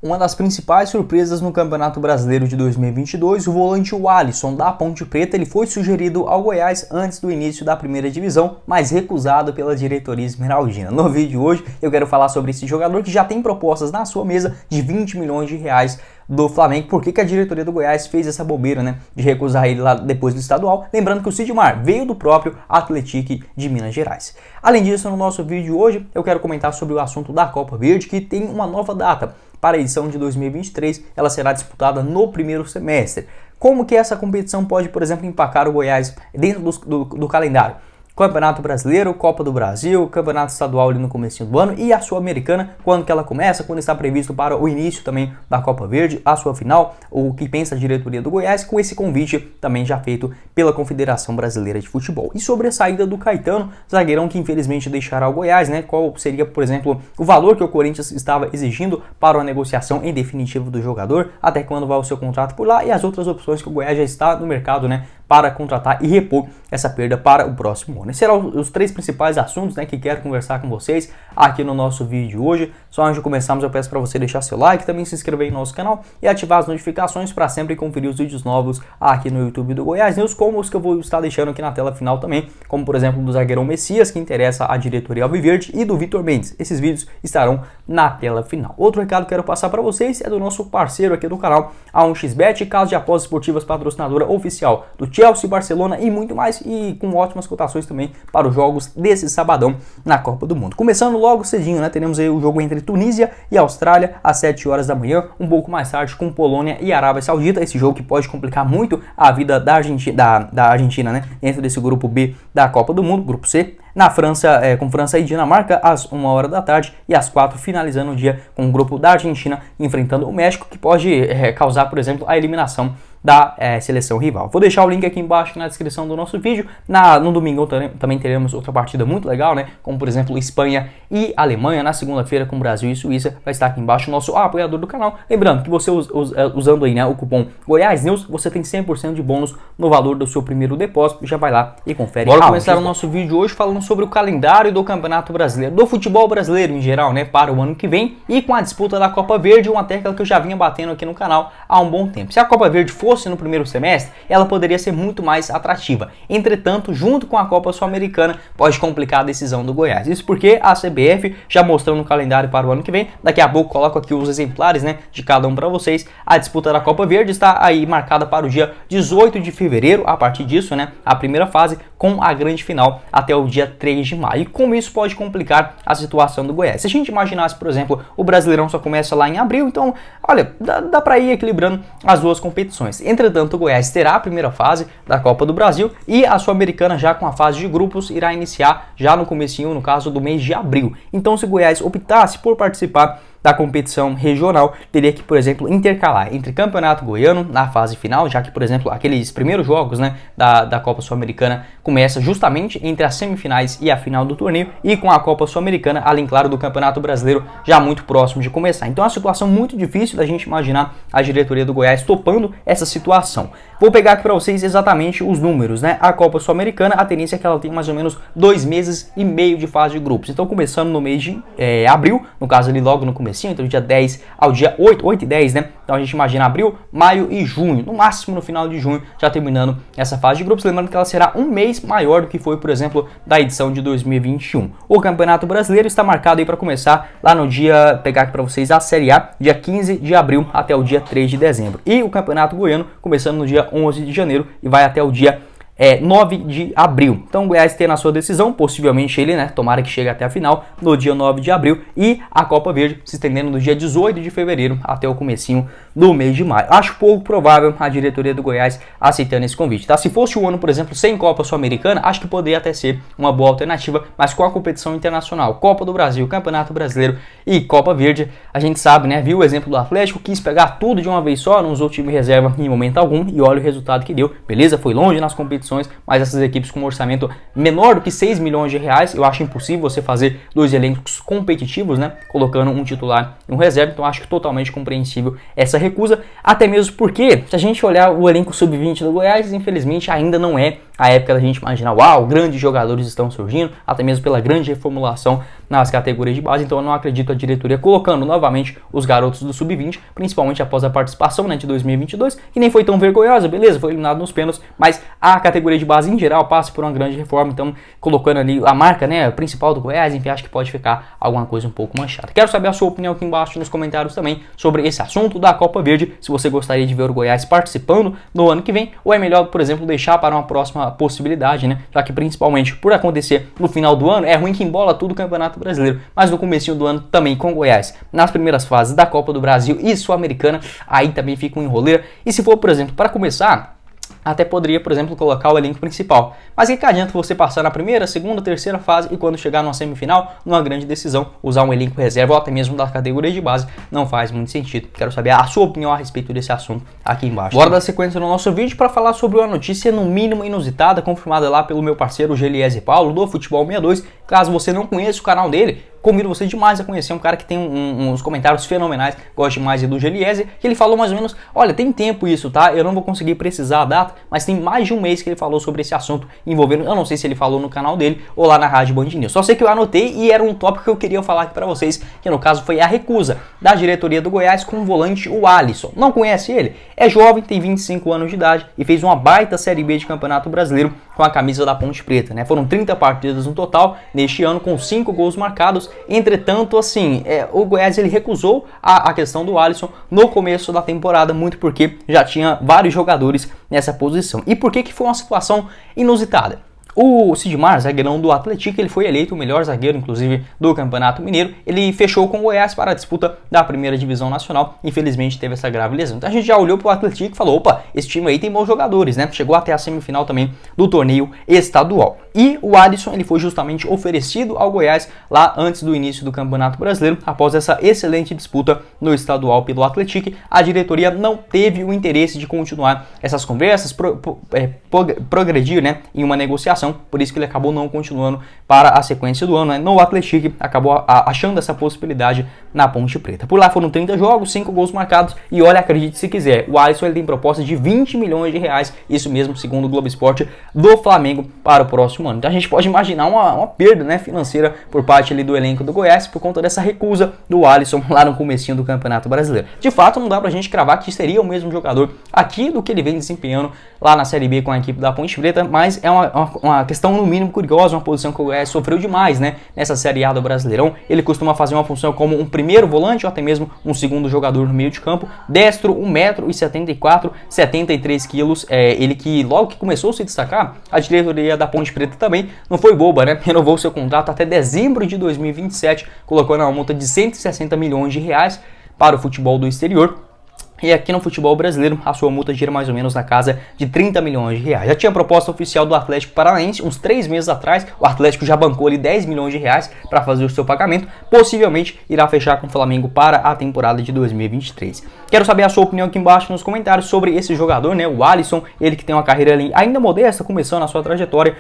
Uma das principais surpresas no Campeonato Brasileiro de 2022, o volante Alisson da Ponte Preta, ele foi sugerido ao Goiás antes do início da primeira divisão, mas recusado pela diretoria esmeraldina. No vídeo de hoje eu quero falar sobre esse jogador que já tem propostas na sua mesa de 20 milhões de reais do Flamengo. Por que a diretoria do Goiás fez essa bobeira, né, de recusar ele lá depois do estadual? Lembrando que o Sidmar veio do próprio Atlético de Minas Gerais. Além disso, no nosso vídeo de hoje eu quero comentar sobre o assunto da Copa Verde, que tem uma nova data para a edição de 2023, ela será disputada no primeiro semestre. Como que essa competição pode, por exemplo, impactar o Goiás dentro do calendário? Campeonato Brasileiro, Copa do Brasil, Campeonato Estadual ali no comecinho do ano e a Sul-Americana, quando que ela começa, quando está previsto para o início também da Copa Verde, a sua final, o que pensa a diretoria do Goiás, com esse convite também já feito pela Confederação Brasileira de Futebol. E sobre a saída do Caetano, zagueirão que infelizmente deixará o Goiás, né? Qual seria, por exemplo, o valor que o Corinthians estava exigindo para uma negociação em definitivo do jogador, até quando vai o seu contrato por lá e as outras opções que o Goiás já está no mercado, né, para contratar e repor essa perda para o próximo ano. Esses serão os três principais assuntos, né, que quero conversar com vocês aqui no nosso vídeo de hoje. Só antes de começarmos, eu peço para você deixar seu like, também se inscrever no nosso canal e ativar as notificações para sempre conferir os vídeos novos aqui no YouTube do Goiás News, como os que eu vou estar deixando aqui na tela final também, como por exemplo do zagueirão Messias, que interessa a diretoria alviverde, e do Vitor Mendes. Esses vídeos estarão na tela final. Outro recado que quero passar para vocês é do nosso parceiro aqui do canal, a 1xBet, casa de apostas esportivas patrocinadora oficial do Chelsea, Barcelona e muito mais, e com ótimas cotações também para os jogos desse sabadão na Copa do Mundo. Começando logo cedinho, né, teremos aí o jogo entre Tunísia e Austrália às 7 horas da manhã, um pouco mais tarde com Polônia e Arábia Saudita, esse jogo que pode complicar muito a vida da Argentina, né, dentro desse grupo B da Copa do Mundo, grupo C. Na França, com França e Dinamarca, às 1 hora da tarde, e às 4, finalizando o dia com o grupo da Argentina enfrentando o México, que pode causar, por exemplo, a eliminação da seleção rival. Vou deixar o link aqui embaixo na descrição do nosso vídeo. No domingo também teremos outra partida muito legal, né? Como por exemplo Espanha e Alemanha. Na segunda-feira com Brasil e Suíça, vai estar aqui embaixo o nosso apoiador do canal. Lembrando que você usando aí, né, o cupom Goiás News, você tem 100% de bônus no valor do seu primeiro depósito. Já vai lá e confere. Bora começar o nosso vídeo hoje falando sobre o calendário do Campeonato Brasileiro, do futebol brasileiro em geral, né, para o ano que vem, e com a disputa da Copa Verde, uma tecla que eu já vinha batendo aqui no canal há um bom tempo. Se a Copa Verde fosse no primeiro semestre, ela poderia ser muito mais atrativa. Entretanto, junto com a Copa Sul-Americana, pode complicar a decisão do Goiás. Isso porque a CBF já mostrou no calendário para o ano que vem, daqui a pouco coloco aqui os exemplares, né, de cada um para vocês. A disputa da Copa Verde está aí marcada para o dia 18 de fevereiro, a partir disso, né, a primeira fase, com a grande final até o dia 3 de maio. E como isso pode complicar a situação do Goiás? Se a gente imaginasse, por exemplo, o Brasileirão só começa lá em abril, então, olha, dá para ir equilibrando as duas competições. Entretanto, o Goiás terá a primeira fase da Copa do Brasil e a Sul-Americana, já com a fase de grupos, irá iniciar já no comecinho, no caso do mês de abril. Então, se o Goiás optasse por participar da competição regional, teria que, por exemplo, intercalar entre Campeonato Goiano na fase final, já que, por exemplo, aqueles primeiros jogos, né, da Copa Sul-Americana começa justamente entre as semifinais e a final do torneio, e com a Copa Sul-Americana, além, claro, do Campeonato Brasileiro já muito próximo de começar. Então é uma situação muito difícil da gente imaginar a diretoria do Goiás topando essa situação. Vou pegar aqui para vocês exatamente os números, né? A Copa Sul-Americana, a tendência é que ela tenha mais ou menos 2 meses e meio de fase de grupos. Então, começando no mês de abril, no caso ali logo no começo, entre o dia 10 ao dia 8 e 10, né? Então a gente imagina abril, maio e junho, no máximo no final de junho, já terminando essa fase de grupos. Lembrando que ela será um mês maior do que foi, por exemplo, da edição de 2021. O Campeonato Brasileiro está marcado aí para começar lá no dia, pegar aqui para vocês a Série A, dia 15 de abril até o dia 3 de dezembro. E o Campeonato Goiano começando no dia 11 de janeiro e vai até o dia 9 de abril. Então o Goiás tem na sua decisão, possivelmente ele, né, tomara que chegue até a final no dia 9 de abril, e a Copa Verde se estendendo do dia 18 de fevereiro até o comecinho do mês de maio. Acho pouco provável a diretoria do Goiás aceitando esse convite, tá? Se fosse um ano, por exemplo, sem Copa Sul-Americana, acho que poderia até ser uma boa alternativa, mas com a competição internacional, Copa do Brasil, Campeonato Brasileiro e Copa Verde, a gente sabe, né, viu o exemplo do Atlético, quis pegar tudo de uma vez só, não usou o time reserva em momento algum, e olha o resultado que deu. Beleza, foi longe nas competições, mas essas equipes com um orçamento menor do que 6 milhões de reais, eu acho impossível você fazer dois elencos competitivos, né, colocando um titular e um reserva. Então acho que totalmente compreensível essa recusa, até mesmo porque, se a gente olhar o elenco sub-20 do Goiás, infelizmente ainda não é a época da gente imaginar, uau, grandes jogadores estão surgindo, até mesmo pela grande reformulação nas categorias de base. Então eu não acredito a diretoria colocando novamente os garotos do Sub-20, principalmente após a participação, né, de 2022, que nem foi tão vergonhosa, beleza, foi eliminado nos pênaltis, mas a categoria de base em geral passa por uma grande reforma. Então colocando ali a marca, né, principal do Goiás, enfim, acho que pode ficar alguma coisa um pouco manchada. Quero saber a sua opinião aqui embaixo nos comentários também sobre esse assunto da Copa Verde, se você gostaria de ver o Goiás participando no ano que vem, ou é melhor, por exemplo, deixar para uma próxima possibilidade, né, já que principalmente por acontecer no final do ano, é ruim que embola tudo o Campeonato Brasileiro, mas no comecinho do ano também com o Goiás, nas primeiras fases da Copa do Brasil e Sul-Americana, aí também fica um enroleiro. E se for, por exemplo, para começar, até poderia, por exemplo, colocar o elenco principal. Mas que adianta você passar na primeira, segunda, terceira fase e quando chegar numa semifinal, numa grande decisão, usar um elenco reserva ou até mesmo da categoria de base, não faz muito sentido. Quero saber a sua opinião a respeito desse assunto aqui embaixo. Bora dar sequência no nosso vídeo para falar sobre uma notícia no mínimo inusitada, confirmada lá pelo meu parceiro Geliese Paulo, do Futebol 62. Caso você não conheça o canal dele, convido você demais a conhecer um cara que tem uns comentários fenomenais, gosto demais do Geliese, que ele falou mais ou menos, olha, tem tempo isso, tá? Eu não vou conseguir precisar a data, mas tem mais de um mês que ele falou sobre esse assunto envolvendo, eu não sei se ele falou no canal dele ou lá na Rádio Band News. Só sei que eu anotei e era um tópico que eu queria falar aqui pra vocês, que no caso foi a recusa da diretoria do Goiás com o volante, o Alisson. Não conhece ele? É jovem, tem 25 anos de idade e fez uma baita Série B de Campeonato Brasileiro com a camisa da Ponte Preta, né? Foram 30 partidas no total neste ano, com 5 gols marcados. Entretanto, assim, o Goiás ele recusou a questão do Alisson no começo da temporada, muito porque já tinha vários jogadores nessa posição. E por que foi uma situação inusitada? O Sidmar, zagueirão do Atlético, ele foi eleito o melhor zagueiro, inclusive, do Campeonato Mineiro. Ele fechou com o Goiás para a disputa da primeira divisão nacional. Infelizmente, teve essa grave lesão. Então a gente já olhou para o Atlético e falou, opa, esse time aí tem bons jogadores, né? Chegou até a semifinal também do torneio estadual. E o Alisson, ele foi justamente oferecido ao Goiás lá antes do início do Campeonato Brasileiro, após essa excelente disputa no estadual pelo Atlético. A diretoria não teve o interesse de continuar essas conversas, progredir, né, em uma negociação. Por isso que ele acabou não continuando para a sequência do ano, né? No Atlético, acabou achando essa possibilidade na Ponte Preta. Por lá foram 30 jogos, 5 gols marcados e olha, acredite se quiser, o Alisson ele tem proposta de 20 milhões de reais, isso mesmo segundo o Globo Esporte, do Flamengo para o próximo ano. Então a gente pode imaginar uma perda, né, financeira por parte ali do elenco do Goiás por conta dessa recusa do Alisson lá no comecinho do Campeonato Brasileiro. De fato, não dá pra gente cravar que seria o mesmo jogador aqui do que ele vem desempenhando lá na Série B com a equipe da Ponte Preta, mas é uma questão no mínimo curiosa, uma posição que o Goiás sofreu demais, né, nessa Série A do Brasileirão. Ele costuma fazer uma função como um primeiro volante ou até mesmo um segundo jogador no meio de campo, destro, 1,74 m, 73 kg, ele que logo que começou a se destacar, a diretoria da Ponte Preta também não foi boba, né, renovou seu contrato até dezembro de 2027, colocando uma multa de 160 milhões de reais para o futebol do exterior. E aqui no futebol brasileiro, a sua multa gira mais ou menos na casa de 30 milhões de reais. Já tinha proposta oficial do Atlético Paranaense, uns 3 meses atrás. O Atlético já bancou ali 10 milhões de reais para fazer o seu pagamento. Possivelmente irá fechar com o Flamengo para a temporada de 2023. Quero saber a sua opinião aqui embaixo nos comentários sobre esse jogador, né? O Alisson, ele que tem uma carreira ali ainda modesta, começando a sua trajetória.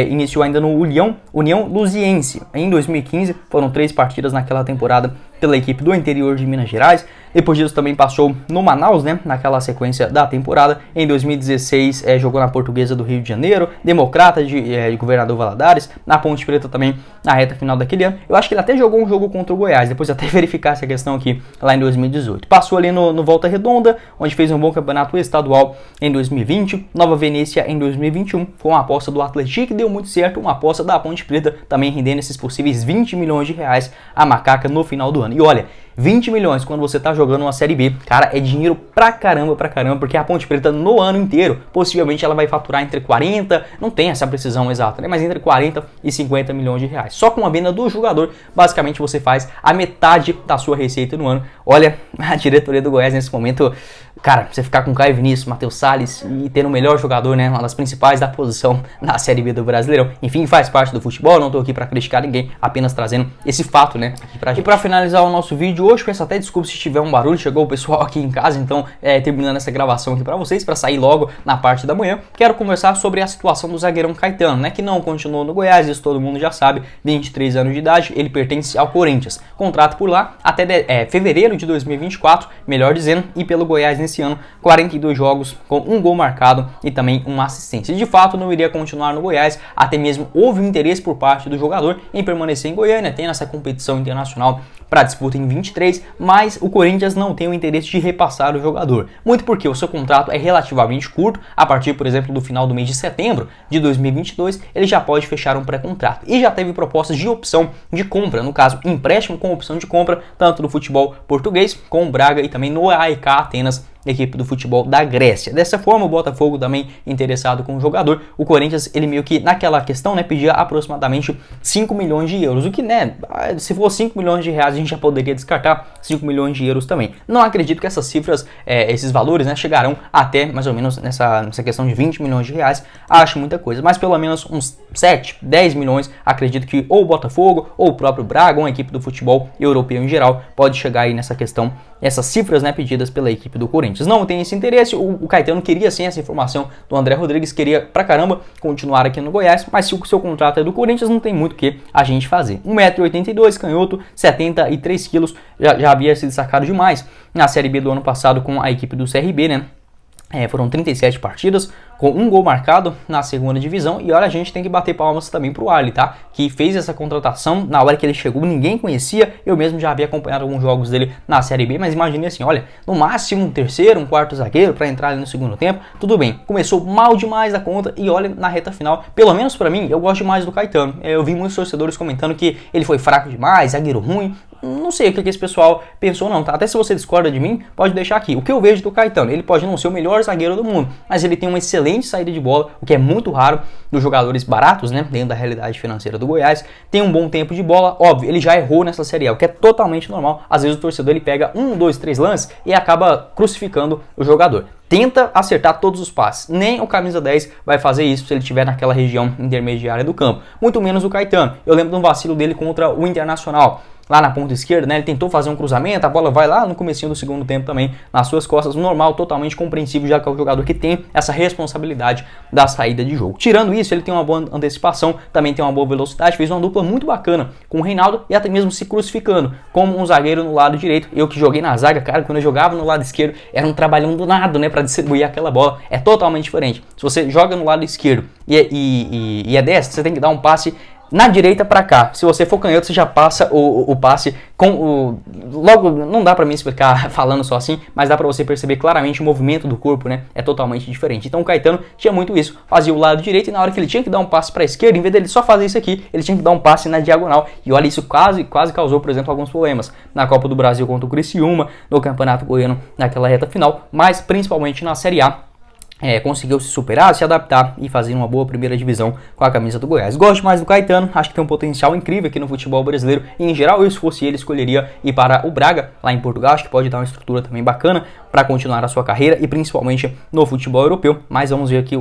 Iniciou ainda no União Luziense. Em 2015, foram 3 partidas naquela temporada pela equipe do interior de Minas Gerais. Depois disso também passou no Manaus, né, naquela sequência da temporada. Em 2016 jogou na Portuguesa do Rio de Janeiro, Democrata de Governador Valadares, na Ponte Preta também na reta final daquele ano. Eu acho que ele até jogou um jogo contra o Goiás, depois até verificar essa questão aqui lá em 2018. Passou ali no Volta Redonda, onde fez um bom campeonato estadual em 2020, Nova Venécia em 2021, foi uma aposta do Atlético que deu muito certo, uma aposta da Ponte Preta, também rendendo esses possíveis 20 milhões de reais a macaca no final do ano. E olha, 20 milhões quando você tá jogando uma Série B, cara, é dinheiro pra caramba, porque a Ponte Preta no ano inteiro, possivelmente ela vai faturar entre 40, não tem essa precisão exata, né, mas entre 40 e 50 milhões de reais. Só com a venda do jogador, basicamente você faz a metade da sua receita no ano. Olha, a diretoria do Goiás nesse momento, cara, você ficar com Caio Vinícius, Matheus Salles e ter o melhor jogador, né, uma das principais da posição na Série B do Brasileirão, enfim, faz parte do futebol, não tô aqui pra criticar ninguém, apenas trazendo esse fato, né, aqui pra gente. E pra finalizar o nosso vídeo hoje, peço até desculpa se tiver um barulho, chegou o pessoal aqui em casa, então terminando essa gravação aqui pra vocês, pra sair logo na parte da manhã, quero conversar sobre a situação do zagueirão Caetano, né, que não continuou no Goiás, isso todo mundo já sabe, 23 anos de idade, ele pertence ao Corinthians, contrato por lá até fevereiro de 2023, 2024, melhor dizendo, e pelo Goiás nesse ano, 42 jogos com um gol marcado e também uma assistência. De fato, não iria continuar no Goiás, até mesmo houve um interesse por parte do jogador em permanecer em Goiânia, tem essa competição internacional para disputa em 23, mas o Corinthians não tem o interesse de repassar o jogador. Muito porque o seu contrato é relativamente curto, a partir, por exemplo, do final do mês de setembro de 2022, ele já pode fechar um pré-contrato. E já teve propostas de opção de compra, no caso, empréstimo com opção de compra, tanto no futebol português, com o Braga e também no AEK Atenas, equipe do futebol da Grécia. Dessa forma, o Botafogo também interessado com o jogador. O Corinthians, ele meio que naquela questão, né, pedia aproximadamente 5 milhões de euros, o que, né, se for 5 milhões de reais, a gente já poderia descartar 5 milhões de euros também. Não acredito que essas cifras, esses valores, né, chegarão até mais ou menos nessa questão de 20 milhões de reais. Acho muita coisa, mas pelo menos uns 7, 10 milhões, acredito que ou o Botafogo, ou o próprio Braga, uma equipe do futebol europeu em geral, pode chegar aí nessa questão, essas cifras, né, pedidas pela equipe do Corinthians. Não tem esse interesse, o Caetano queria sim essa informação do André Rodrigues, queria pra caramba continuar aqui no Goiás, mas se o seu contrato é do Corinthians, não tem muito o que a gente fazer. 1,82 m, canhoto, 73 quilos, já havia se destacado demais na Série B do ano passado com a equipe do CRB, né? Foram 37 partidas, com um gol marcado na segunda divisão. E olha, a gente tem que bater palmas também pro Ali, tá? Que fez essa contratação, na hora que ele chegou ninguém conhecia, eu mesmo já havia acompanhado alguns jogos dele na Série B, mas imaginei assim, olha, no máximo um terceiro, um quarto zagueiro para entrar ali no segundo tempo, tudo bem. Começou mal demais da conta e olha, na reta final, pelo menos para mim, eu gosto demais do Caetano. Eu vi muitos torcedores comentando que ele foi fraco demais, zagueiro ruim. Não sei o que esse pessoal pensou não, tá? Até se você discorda de mim, pode deixar aqui. O que eu vejo do Caetano, ele pode não ser o melhor zagueiro do mundo, mas ele tem uma excelente saída de bola, o que é muito raro dos jogadores baratos, né? Dentro da realidade financeira do Goiás. Tem um bom tempo de bola, óbvio, ele já errou nessa Série A, o que é totalmente normal. Às vezes o torcedor ele pega 1, 2, 3 lances e acaba crucificando o jogador. Tenta acertar todos os passes. Nem o camisa 10 vai fazer isso se ele estiver naquela região intermediária do campo. Muito menos o Caetano. Eu lembro de um vacilo dele contra o Internacional. Lá na ponta esquerda, né, ele tentou fazer um cruzamento, a bola vai lá no comecinho do segundo tempo também nas suas costas, normal, totalmente compreensível, já que é o jogador que tem essa responsabilidade da saída de jogo. Tirando isso, ele tem uma boa antecipação, também tem uma boa velocidade, fez uma dupla muito bacana com o Reinaldo e até mesmo se crucificando como um zagueiro no lado direito. Eu que joguei na zaga, cara, quando eu jogava no lado esquerdo, era um trabalhão do nada, né, para distribuir aquela bola. É totalmente diferente. Se você joga no lado esquerdo e é destro, você tem que dar um passe na direita para cá. Se você for canhoto, você já passa o passe com o... Logo, não dá para mim explicar falando só assim, mas dá para você perceber claramente o movimento do corpo, né? É totalmente diferente. Então o Caetano tinha muito isso. Fazia o lado direito e na hora que ele tinha que dar um passe para a esquerda, em vez dele só fazer isso aqui, ele tinha que dar um passe na diagonal. E olha, isso quase causou, por exemplo, alguns problemas na Copa do Brasil contra o Criciúma, no Campeonato Goiano naquela reta final, mas principalmente na Série A. Conseguiu se superar, se adaptar e fazer uma boa primeira divisão com a camisa do Goiás. Gosto mais do Caetano, acho que tem um potencial incrível aqui no futebol brasileiro e em geral, eu se fosse ele, escolheria ir para o Braga, lá em Portugal, acho que pode dar uma estrutura também bacana para continuar a sua carreira e principalmente no futebol europeu, mas vamos ver aqui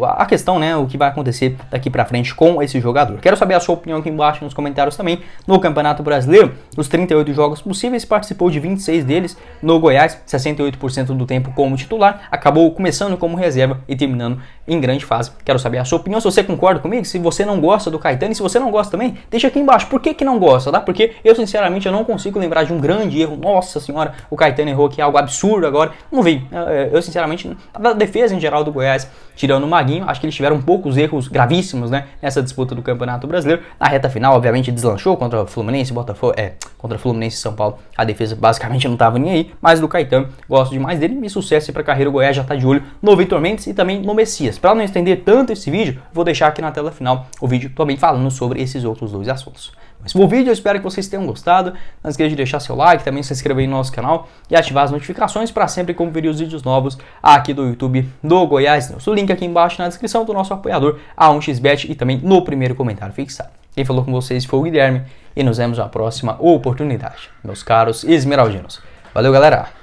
a questão, né, o que vai acontecer daqui para frente com esse jogador. Quero saber a sua opinião aqui embaixo nos comentários também. No Campeonato Brasileiro, os 38 jogos possíveis, participou de 26 deles no Goiás, 68% do tempo como titular, acabou começando como reserva e terminando em grande fase. Quero saber a sua opinião, se você concorda comigo, se você não gosta do Caetano e se você não gosta também, deixa aqui embaixo. Por que não gosta, tá? Porque eu sinceramente eu não consigo lembrar de um grande erro. Nossa senhora, o Caetano errou aqui algo absurdo agora. Não vi. Eu sinceramente, a defesa em geral do Goiás, tirando o Maguinho, acho que eles tiveram poucos erros gravíssimos, né, nessa disputa do Campeonato Brasileiro. Na reta final, obviamente, deslanchou contra o Fluminense, Botafogo, contra o Fluminense e São Paulo. A defesa basicamente não tava nem aí, mas do Caetano, gosto demais dele e sucesso para a carreira. O Goiás já tá de olho no Vitor Mendes e também no Messias. Para não estender tanto esse vídeo, vou deixar aqui na tela final o vídeo também falando sobre esses outros dois assuntos. Mas bom vídeo, eu espero que vocês tenham gostado. Não esqueça de deixar seu like, também se inscrever no nosso canal e ativar as notificações para sempre conferir os vídeos novos aqui do YouTube do Goiás News. O link aqui embaixo na descrição do nosso apoiador, a 1xBet, e também no primeiro comentário fixado. Quem falou com vocês foi o Guilherme e nos vemos na próxima oportunidade, meus caros esmeraldinos. Valeu, galera!